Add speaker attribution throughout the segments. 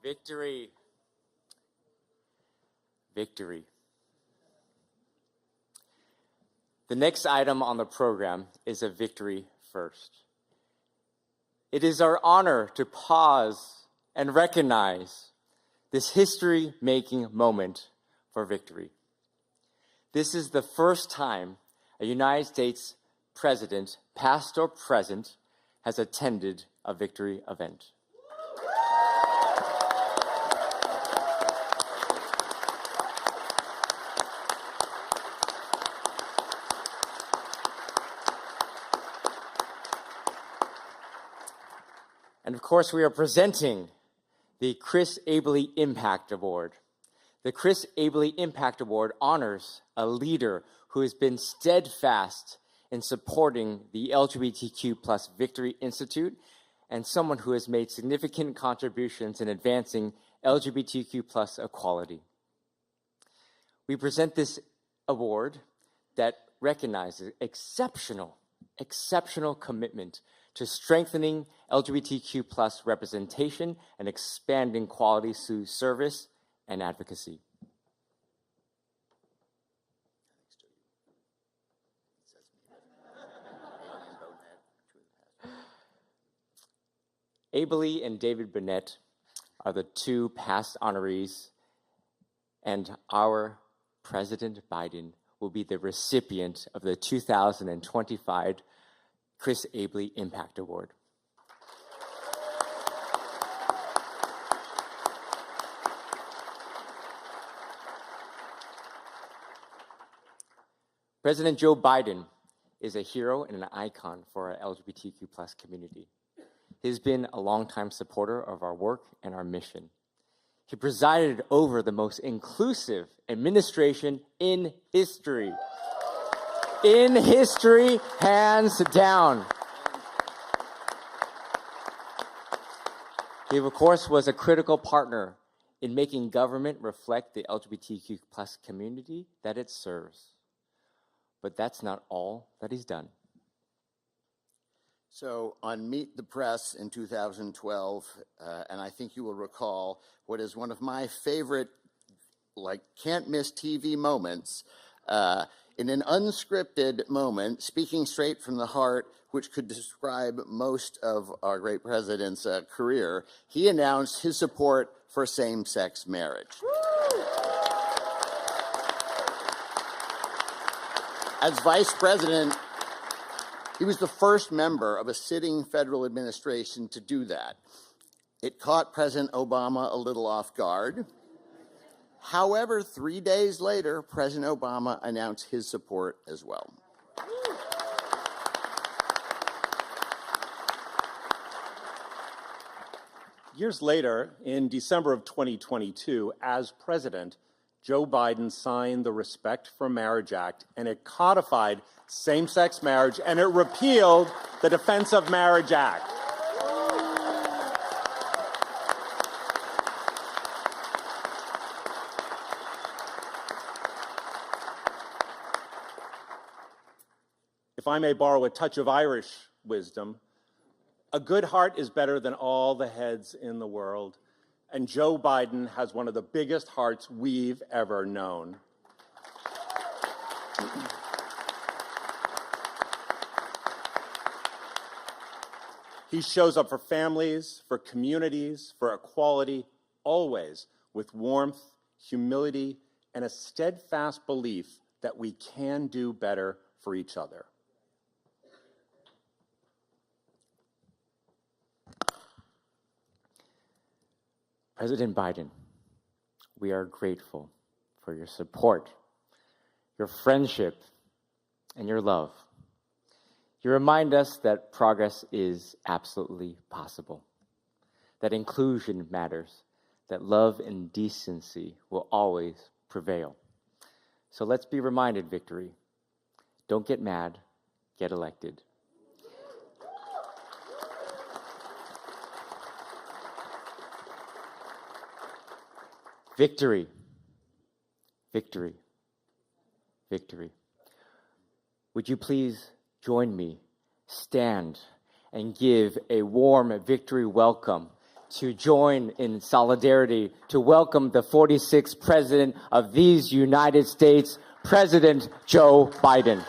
Speaker 1: Victory. Victory. The next item on the program is a victory first. It is our honor to pause and recognize this history-making moment for victory. This is the first time a United States president, past or present, has attended a victory event. And of course, we are presenting the Chris Abele Impact Award. The Chris Abele Impact Award honors a leader who has been steadfast in supporting the LGBTQ+ Victory Institute and someone who has made significant contributions in advancing LGBTQ+ equality. We present this award that recognizes exceptional commitment to strengthening LGBTQ+ representation and expanding quality through service and advocacy. Abele and David Burnett are the two past honorees, and our President Biden will be the recipient of the 2025 Chris Abele Impact Award. President Joe Biden is a hero and an icon for our LGBTQ+ community. He's been a longtime supporter of our work and our mission. He presided over the most inclusive administration in history. In history, hands down. He, of course, was a critical partner in making government reflect the LGBTQ+ community that it serves. But that's not all that he's done.
Speaker 2: So on Meet the Press in 2012, and I think you will recall what is one of my favorite, can't miss TV moments, in an unscripted moment, speaking straight from the heart, which could describe most of our great president's career, he announced his support for same-sex marriage. As vice president, he was the first member of a sitting federal administration to do that. It caught President Obama a little off guard. However, 3 days later, President Obama announced his support as well.
Speaker 3: Years later, in December of 2022, as president, Joe Biden signed the Respect for Marriage Act, and it codified same-sex marriage, and it repealed the Defense of Marriage Act. If I may borrow a touch of Irish wisdom, a good heart is better than all the heads in the world, and Joe Biden has one of the biggest hearts we've ever known. He shows up for families, for communities, for equality, always with warmth, humility, and a steadfast belief that we can do better for each other.
Speaker 1: President Biden, we are grateful for your support, your friendship, and your love. You remind us that progress is absolutely possible, that inclusion matters, that love and decency will always prevail. So let's be reminded, Victory. Don't get mad, get elected. Victory, victory, victory. Would you please join me, stand, and give a warm victory welcome to join in solidarity to welcome the 46th President of these United States, President Joe Biden.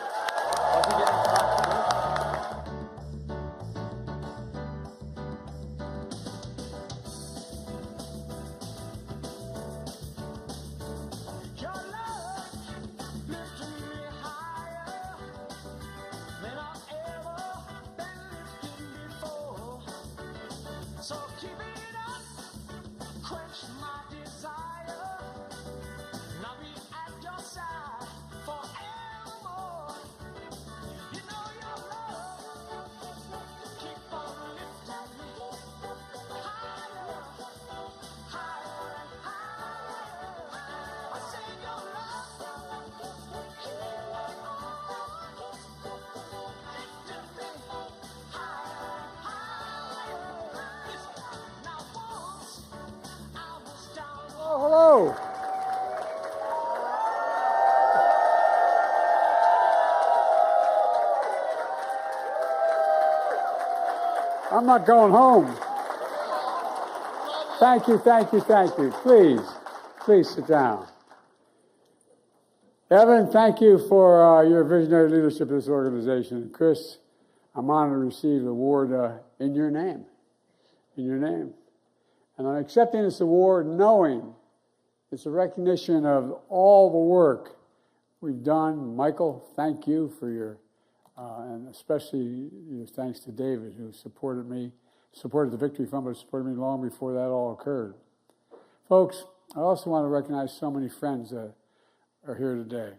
Speaker 4: Hello. I'm not going home. Thank you, thank you, thank you. Please sit down. Evan, thank you for your visionary leadership of this organization. Chris, I'm honored to receive the award in your name. In your name. And I'm accepting this award knowing it's a recognition of all the work we've done. Michael, thank you for your, and especially your thanks to David, who supported the Victory Fund, but supported me long before that all occurred. Folks, I also want to recognize so many friends that are here today.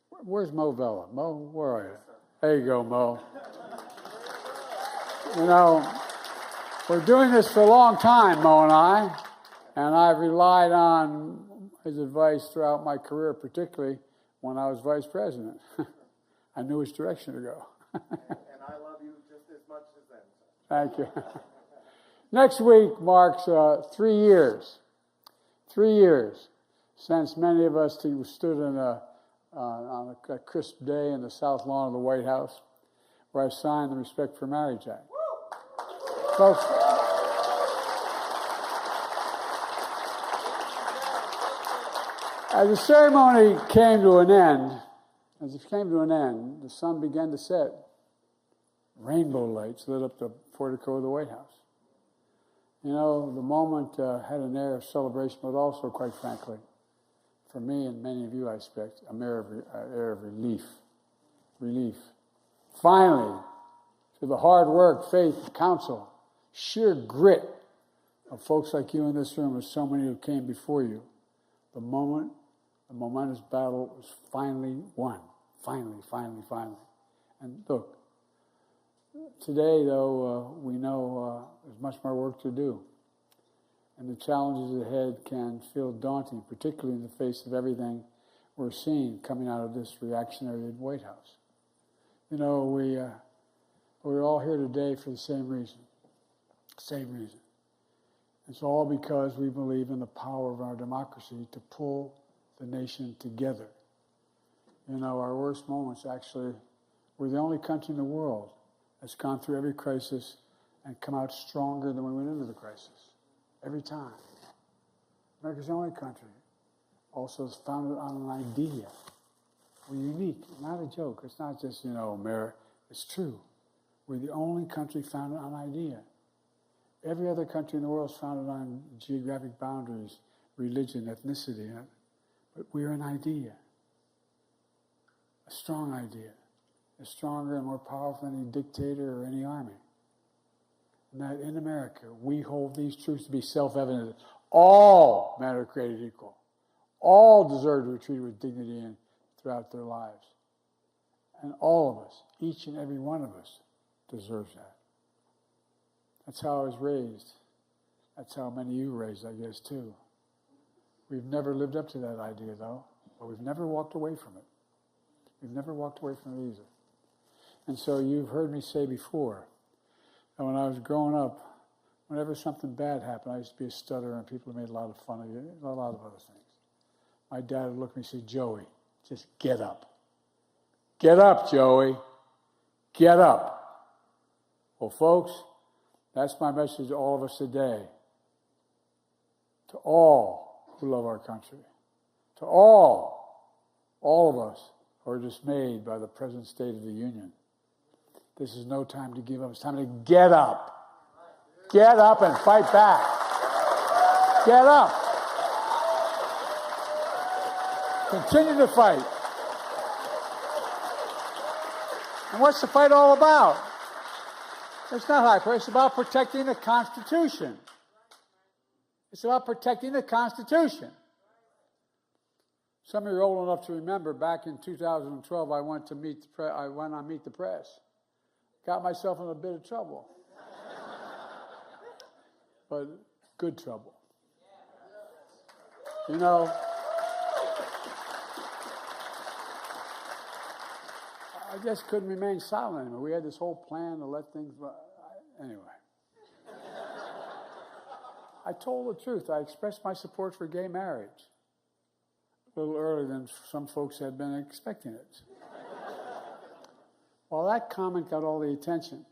Speaker 4: Where's Mo Vella? Mo, where are you? There you go, Mo. You know, we're doing this for a long time, Mo and I've relied on his advice throughout my career, particularly when I was vice president. I knew which direction to go.
Speaker 5: And I love you just as much as them.
Speaker 4: Thank you. Next week marks 3 years. 3 years since many of us stood on a crisp day in the South Lawn of the White House, where I signed the Respect for Marriage Act. Folks, as the ceremony came to an end, the sun began to set. Rainbow lights lit up the portico of the White House. You know, the moment had an air of celebration, but also, quite frankly, for me and many of you, I expect, an air of relief. Relief. Finally, through the hard work, faith, counsel, sheer grit of folks like you in this room and so many who came before you, the momentous battle was finally won. Finally. And look, today, though, we know there's much more work to do. And the challenges ahead can feel daunting, particularly in the face of everything we're seeing coming out of this reactionary White House. You know, we're all here today for the same reason. Same reason. It's all because we believe in the power of our democracy to pull the nation together. You know, our worst moments, actually, we're the only country in the world that's gone through every crisis and come out stronger than we went into the crisis. Every time. America's the only country. Also, is founded on an idea. We're unique. Not a joke. It's not just, America. It's true. We're the only country founded on an idea. Every other country in the world is founded on geographic boundaries, religion, ethnicity. But we're an idea. A strong idea. It's stronger and more powerful than any dictator or any army. And that in America, we hold these truths to be self-evident. All men are created equal. All deserve to be treated with dignity and throughout their lives. And all of us, each and every one of us, deserves that. That's how I was raised. That's how many of you were raised, I guess, too. We've never lived up to that idea, though, but we've never walked away from it. We've never walked away from it either. And so you've heard me say before that when I was growing up, whenever something bad happened, I used to be a stutterer and people made a lot of fun of it, a lot of other things. My dad would look at me and say, Joey, just get up. Get up, Joey. Get up. Well, folks, that's my message to all of us today. to all who love our country, to all of us who are dismayed by the present state of the Union. This is no time to give up. It's time to get up. Get up and fight back. Get up. Continue to fight. And what's the fight all about? It's not high praise. It's about protecting the Constitution. It's about protecting the Constitution. Some of you are old enough to remember back in 2012, I went on Meet the Press. Got myself in a bit of trouble. But good trouble. You know, I just couldn't remain silent anymore. We had this whole plan to let things... Anyway. I told the truth. I expressed my support for gay marriage a little earlier than some folks had been expecting it. Well, that comment got all the attention.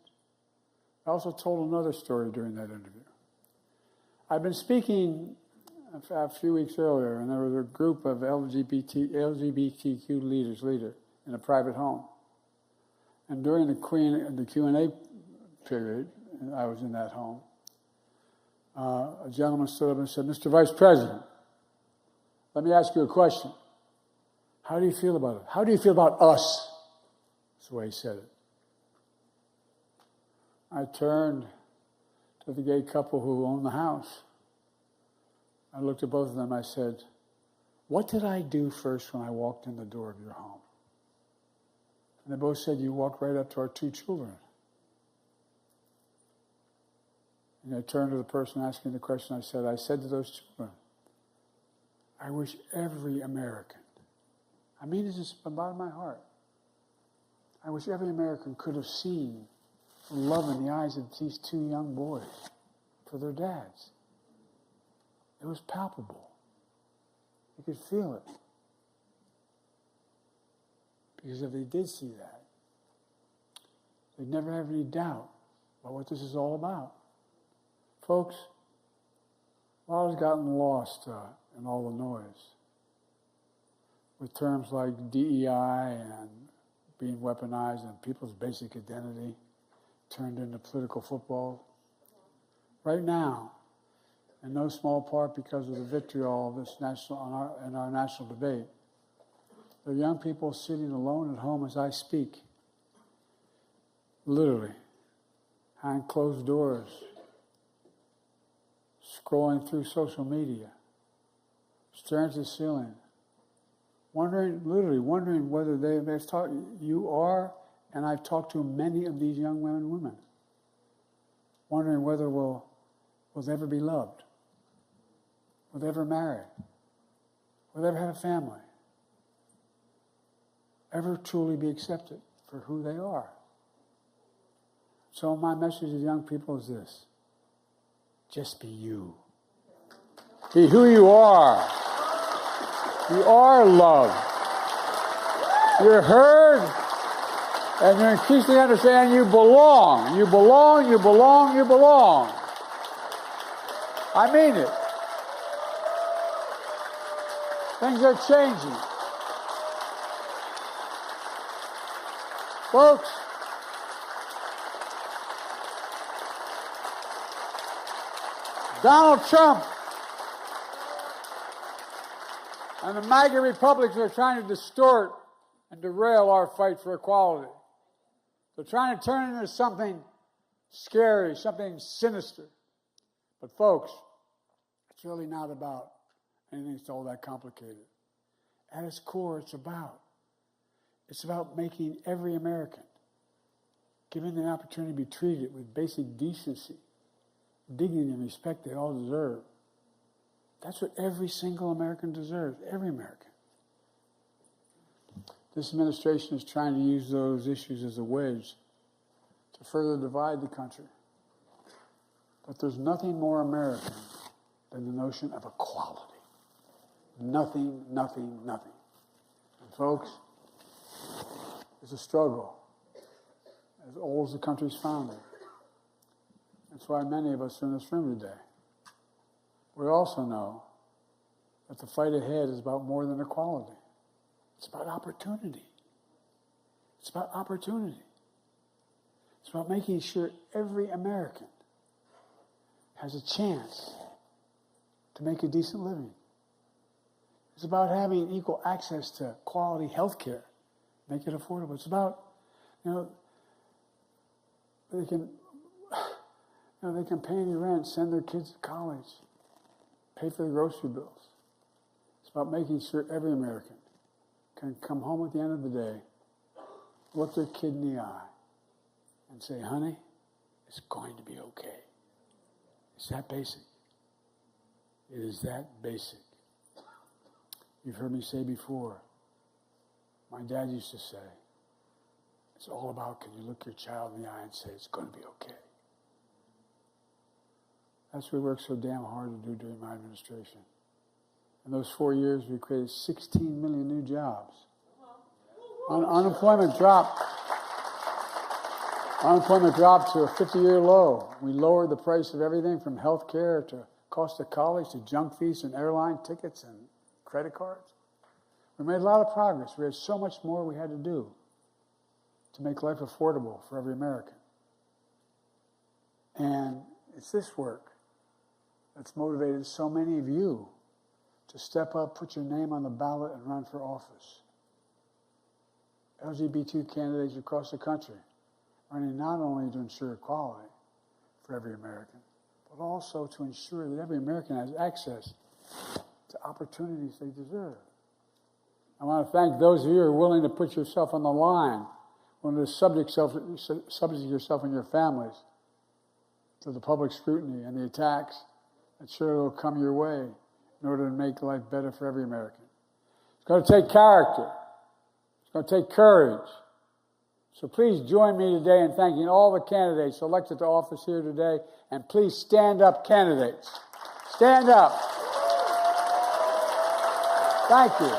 Speaker 4: I also told another story during that interview. I've been speaking a few weeks earlier, and there was a group of LGBTQ leaders in a private home. And during the Q&A period, and I was in that home, a gentleman stood up and said, "Mr. Vice President, let me ask you a question. How do you feel about it? How do you feel about us?" That's the way he said it. I turned to the gay couple who owned the house. I looked at both of them. I said, "What did I do first when I walked in the door of your home?" And they both said, "You walked right up to our 2 children." And I turned to the person asking the question. I said to those children, "I wish every American, I mean this is from the bottom of my heart, I wish every American could have seen the love in the eyes of these 2 young boys for their dads. It was palpable. You could feel it. Because if they did see that, they'd never have any doubt about what this is all about." Folks, a lot has gotten lost in all the noise with terms like DEI and being weaponized and people's basic identity turned into political football. Right now, in no small part because of the vitriol of this in our national debate, there are young people sitting alone at home as I speak, literally, behind closed doors, scrolling through social media, staring at the ceiling, wondering whether they've talked. You are, and I've talked to many of these young men and women, wondering whether will they ever be loved, will they ever marry, will they ever have a family, ever truly be accepted for who they are. So my message to young people is this: just be you. Be who you are. You are loved. You're heard, and you increasingly understand you belong. You belong, you belong, you belong. I mean it. Things are changing. Folks, Donald Trump and the MAGA Republicans are trying to distort and derail our fight for equality. They're trying to turn it into something scary, something sinister. But folks, it's really not about anything that's all that complicated. At its core, it's about making every American, given the opportunity to be treated with basic decency, dignity, and respect they all deserve. That's what every single American deserves, every American. This administration is trying to use those issues as a wedge to further divide the country. But there's nothing more American than the notion of equality. Nothing, nothing, nothing. And folks, it's a struggle as old as the country's founding. That's why many of us are in this room today. We also know that the fight ahead is about more than equality. It's about opportunity. It's about opportunity. It's about making sure every American has a chance to make a decent living. It's about having equal access to quality health care, make it affordable. It's about, they can pay any rent, send their kids to college, pay for the grocery bills. It's about making sure every American can come home at the end of the day, look their kid in the eye, and say, honey, it's going to be okay. It's that basic. It is that basic. You've heard me say before, my dad used to say, it's all about, can you look your child in the eye and say, it's going to be okay. That's what we worked so damn hard to do during my administration. In those 4 years, we created 16 million new jobs. Unemployment dropped to a 50-year low. We lowered the price of everything from health care to cost of college to junk fees and airline tickets and credit cards. We made a lot of progress. We had so much more we had to do to make life affordable for every American. And it's this work that's motivated so many of you to step up, put your name on the ballot, and run for office. LGBTQ candidates across the country running not only to ensure equality for every American, but also to ensure that every American has access to opportunities they deserve. I want to thank those of you who are willing to put yourself on the line, willing to subject yourself and your families to the public scrutiny and the attacks that sure will come your way in order to make life better for every American. It's going to take character. It's going to take courage. So please join me today in thanking all the candidates elected to office here today, and please stand up, candidates. Stand up. Thank you.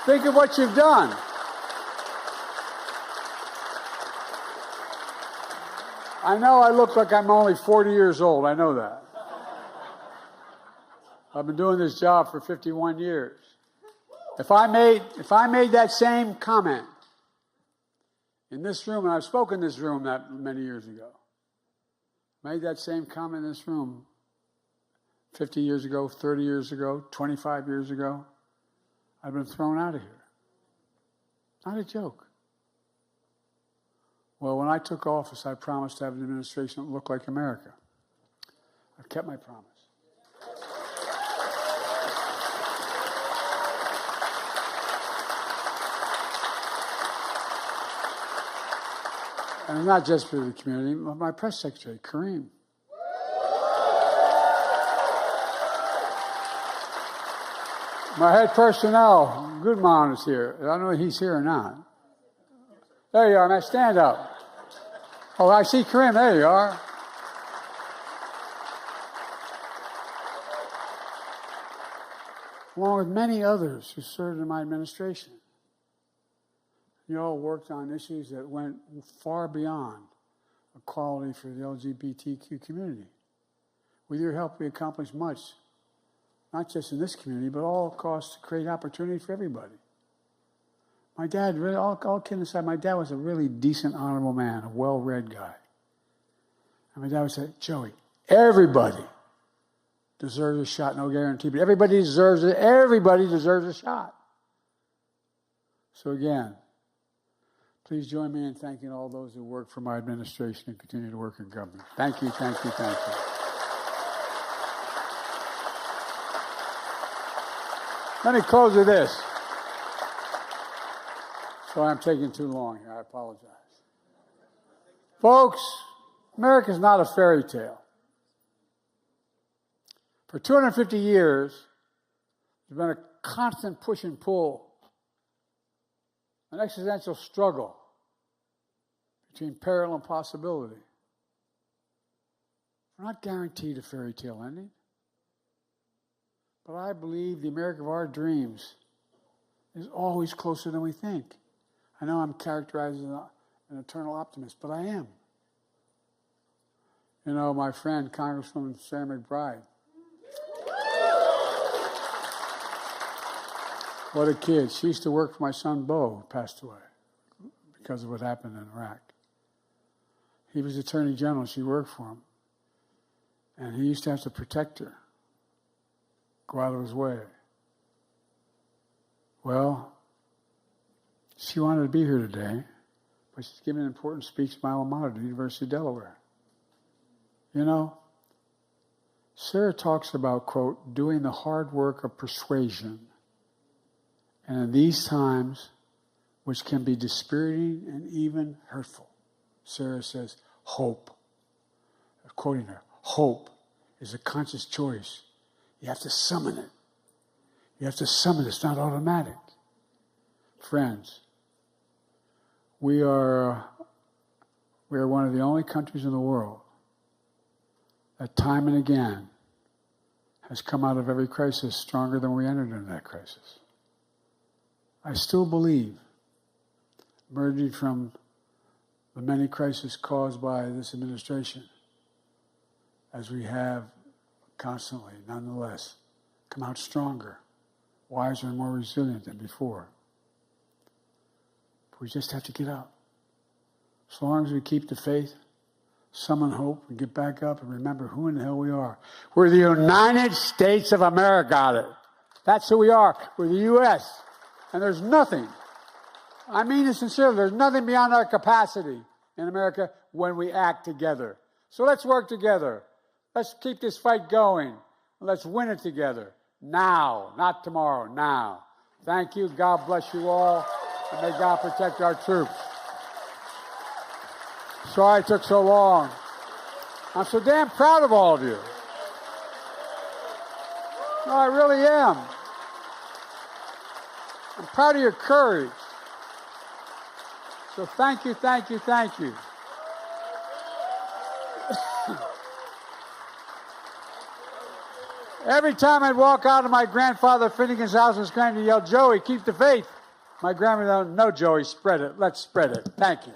Speaker 4: Think of what you've done. I know I look like I'm only 40 years old. I know that. I've been doing this job for 51 years. If I made that same comment in this room, and I've spoken in this room that many years ago, made that same comment in this room 50 years ago, 30 years ago, 25 years ago, I've been thrown out of here. Not a joke. Well, when I took office, I promised to have an administration that looked like America. I've kept my promise. And not just for the community, but my press secretary, Kareem. My head personnel, Goodman, is here. I don't know if he's here or not. There you are, man. Stand up. Oh, I see Kareem. There you are. Along with many others who served in my administration. You all worked on issues that went far beyond equality for the LGBTQ community. With your help, we accomplished much, not just in this community, but all across to create opportunity for everybody. My dad, really, all kidding aside, my dad was a really decent, honorable man, a well-read guy. And my dad would say, Joey, everybody deserves a shot, no guarantee, but everybody deserves it. Everybody deserves a shot. So again, please join me in thanking all those who work for my administration and continue to work in government. Thank you, thank you, thank you. Let me close with this. Sorry, I'm taking too long here. I apologize. Folks, America's not a fairy tale. For 250 years, there's been a constant push and pull, an existential struggle between peril and possibility. We're not guaranteed a fairy tale ending. But I believe the America of our dreams is always closer than we think. I know I'm characterized as an eternal optimist, but I am. You know, my friend, Congresswoman Sarah McBride. What a kid. She used to work for my son, Bo, who passed away because of what happened in Iraq. He was Attorney General. She worked for him. And he used to have to protect her, go out of his way. Well, she wanted to be here today, but she's giving an important speech at my alma mater, the University of Delaware. You know, Sarah talks about, quote, doing the hard work of persuasion. And in these times, which can be dispiriting and even hurtful, Sarah says, hope. I'm quoting her, hope is a conscious choice. You have to summon it. You have to summon it. It's not automatic. Friends, we are one of the only countries in the world that time and again has come out of every crisis stronger than we entered into that crisis. I still believe, emerging from the many crises caused by this administration, as we have constantly, nonetheless, come out stronger, wiser, and more resilient than before. But we just have to get up. As long as we keep the faith, summon hope, and get back up and remember who in the hell we are. We're the United States of America. That's who we are. We're the U.S. And there's nothing, I mean it sincerely, there's nothing beyond our capacity in America when we act together. So let's work together. Let's keep this fight going. Let's win it together. Now, not tomorrow, now. Thank you. God bless you all. And may God protect our troops. Sorry it took so long. I'm so damn proud of all of you. No, I really am. I'm proud of your courage. So thank you, thank you, thank you. Every time I'd walk out of my grandfather Finnegan's house and scream to yell, Joey, keep the faith. My grandmother, no, Joey, spread it. Let's spread it. Thank you.